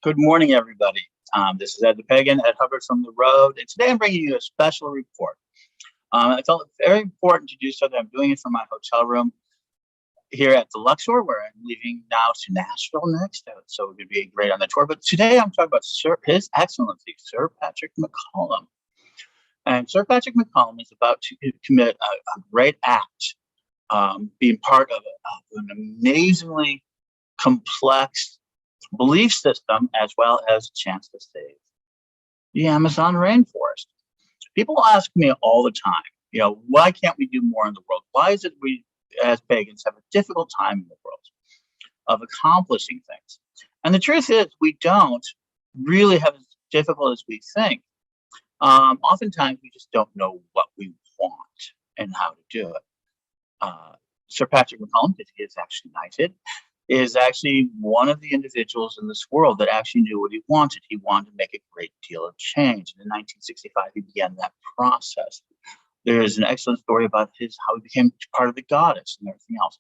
Good morning, everybody. This is Ed the Pagan, Ed Hubbard from the road, and today I'm bringing you a special report. I felt it very important to do so that I'm doing it from my hotel room here at the Luxor, where I'm leaving now to Nashville next. So it would be great on the tour. But today I'm talking about His Excellency, Sir Patrick McCullom. And Sir Patrick McCullom is about to commit a great act, being part of an amazingly complex belief system, as well as a chance to save the Amazon rainforest. People ask me all the time, why can't we do more in the world? Why is it we as pagans have a difficult time in the world of accomplishing things? And the truth is, we don't really have as difficult as we think. Oftentimes, we just don't know what we want and how to do it. Sir Patrick McCullom, because he is actually knighted, is actually one of the individuals in this world that actually knew what he wanted. He wanted to make a great deal of change. And in 1965, he began that process. There is an excellent story about how he became part of the goddess and everything else.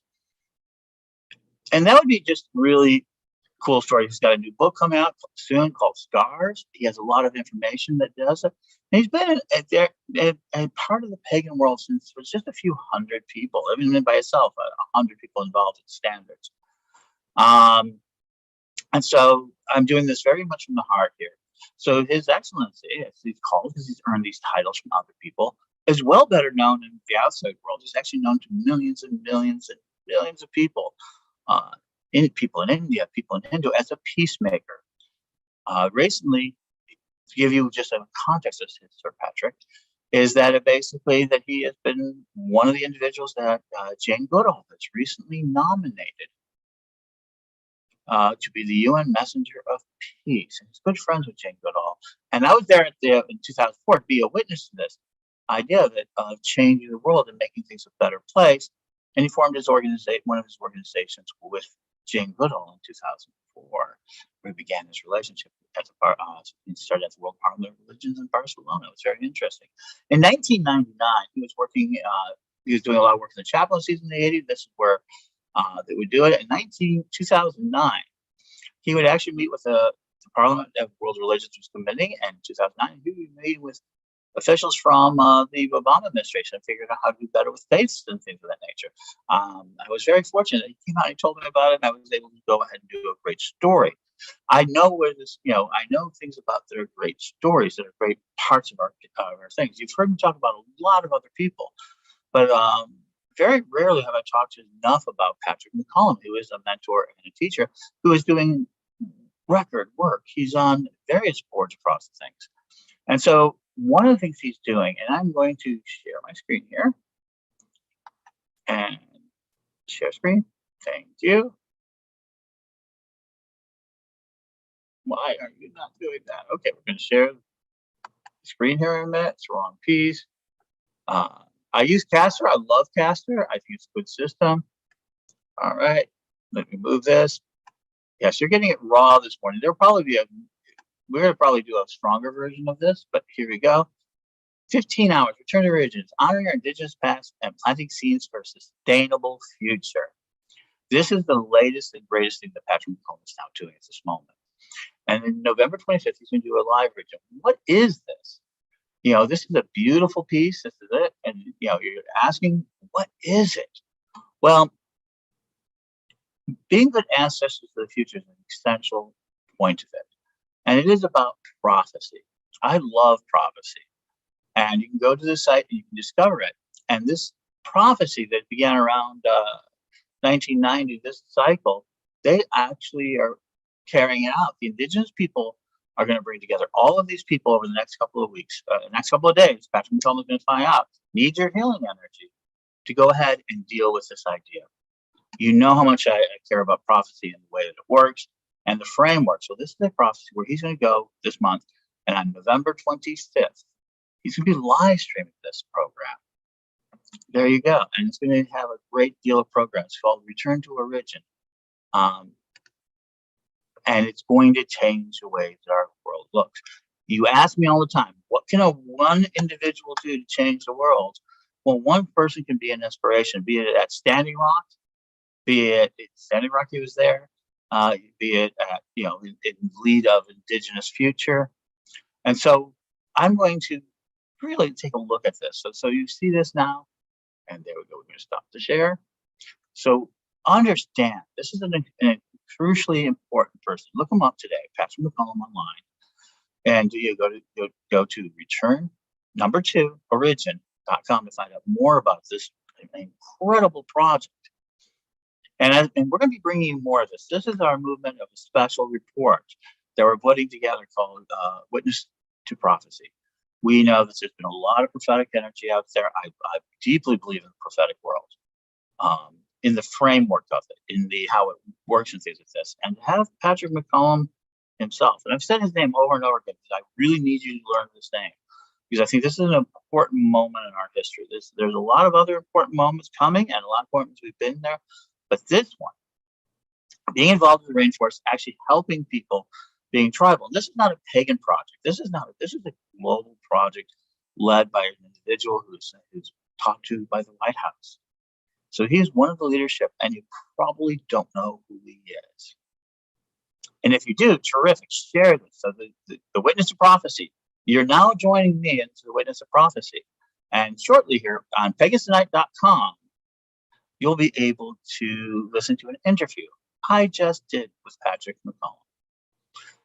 And that would be just really cool story. He's got a new book coming out soon called Scars. He has a lot of information that does it. And he's been a part of the pagan world since it was just a few hundred people, even by itself, 100 people involved in standards. And so I'm doing this very much from the heart here. So His Excellency, as he's called, because he's earned these titles from other people, is well better known in the outside world. He's actually known to millions and millions and millions of people, people in India, people in Hindu, as a peacemaker. Recently, to give you just a context of Sir Patrick, is that that he has been one of the individuals that Jane Goodall has recently nominated to be the UN Messenger of Peace. And he's good friends with Jane Goodall. And I was there in 2004 to be a witness to this idea of changing the world and making things a better place. And he formed one of his organizations with Jane Goodall in 2004, where he began his relationship he started at the World Parliament of Religions in Barcelona. It was very interesting. In 1999, he was doing a lot of work in the chaplaincies in the 80s. This is where they would do it. In 2009, he would actually meet with the Parliament of World Religions Committee, and in 2009, he would meet with officials from the Obama administration and figured out how to do better with faiths and things of that nature. I was very fortunate. He came out and he told me about it, and I was able to go ahead and do a great story. I know I know things about that are great stories, that are great parts of our things. You've heard me talk about a lot of other people, but very rarely have I talked enough about Patrick McCullom, who is a mentor and a teacher who is doing record work. He's on various boards across the things. And so one of the things he's doing, and I'm going to share my screen here and share screen. Thank you. Why are you not doing that? Okay, we're going to share the screen here in a minute. It's the wrong piece. I use Caster. I love Caster. I think it's a good system. All right, let me move this. Yes, you're getting it raw this morning. We're going to probably do a stronger version of this, but here we go. 15 hours, return to origins, honoring our indigenous past and planting seeds for a sustainable future. This is the latest and greatest thing that Patrick McCullom is now doing at this moment. And in November 25th, he's going to do a live region. What is this? This is a beautiful piece. This is it. And, you're asking, what is it? Well, being good ancestors for the future is an essential point of it. And it is about prophecy. I love prophecy. And you can go to the site and you can discover it. And this prophecy that began around 1990, this cycle, they actually are carrying it out. The indigenous people are going to bring together all of these people over the next couple of weeks, next couple of days. Patrick McCullom is going to find out, need your healing energy to go ahead and deal with this idea. You know how much I care about prophecy and the way that it works and the framework. So this is a prophecy where he's going to go this month, and on November 25th, he's going to be live streaming this program. There you go. And it's going to have a great deal of programs called Return to Origin. And it's going to change the way that our world looks. You ask me all the time, what can one individual do to change the world? Well, one person can be an inspiration, be it at Standing Rock, be it at Standing Rock, he was there, be it at, in lead of Indigenous future. And so I'm going to really take a look at this. So you see this now, and there we go. We're going to stop the share. So understand, this is a crucially important person. Look him up today, Patrick McCullom online, and you go to return number 2 origin.com to find out more about this incredible project. And we're going to be bringing you more of this. This is our movement of a special report that we're putting together called Witness to Prophecy. We know that there's been a lot of prophetic energy out there. I deeply believe in the prophetic world, in the framework of it, in the how it works and things like this. And to have Patrick McCullom himself, and I've said his name over and over again because I really need you to learn this name, because I think this is an important moment in our history. There's a lot of other important moments coming, and a lot of moments we've been there, but this one, being involved in the rainforest, actually helping people, being tribal. This is not a pagan project. This is a global project led by an individual who's talked to by the White House. So he's one of the leadership, and you probably don't know who he is. And if you do, terrific, share this. So the Witness to Prophecy, you're now joining me into the Witness of Prophecy. And shortly here on PegasusTonight.com, you'll be able to listen to an interview I just did with Patrick McCullom.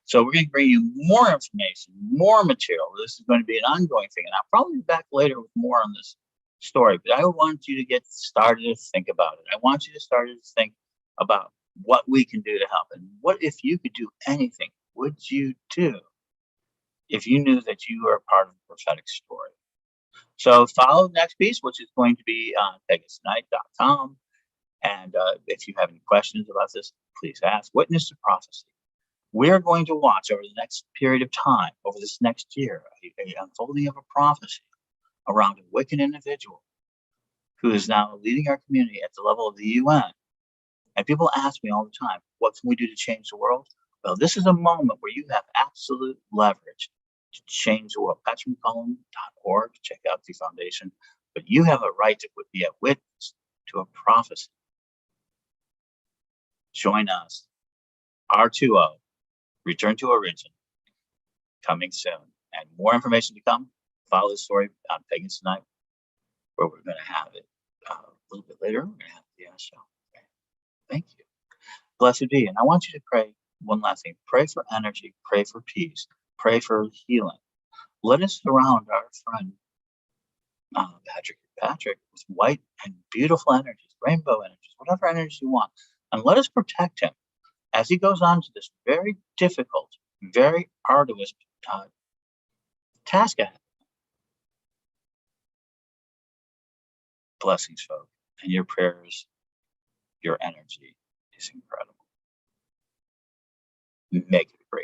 So we're going to bring you more information, more material. This is going to be an ongoing thing. And I'll probably be back later with more on this story. But I want you to get started to think about it. I want you to start to think about what we can do to help. And what if you could do anything, would you do if you knew that you were a part of a prophetic story? So follow the next piece, which is going to be on PegasusTonight.com. And if you have any questions about this, please ask. Witness to Prophecy. We're going to watch over the next period of time, over this next year, a unfolding of a prophecy around a wicked individual who is now leading our community at the level of the UN. And people ask me all the time, what can we do to change the world? Well, this is a moment where you have absolute leverage to change the world. PatrickMcCullom.org, check out the foundation. But you have a right to be a witness to a prophecy. Join us. R20, Return to Origin, coming soon. And more information to come. Follow the story on Pagans Tonight, where we're going to have it a little bit later. We're going to have the show. Okay. Thank you. Blessed be. And I want you to pray one last thing. Pray for energy. Pray for peace. Pray for healing. Let us surround our friend Patrick with white and beautiful energies, rainbow energies, whatever energy you want. And let us protect him as he goes on to this very difficult, very arduous task ahead. Blessings, folks, and your prayers, your energy is incredible. Make it a great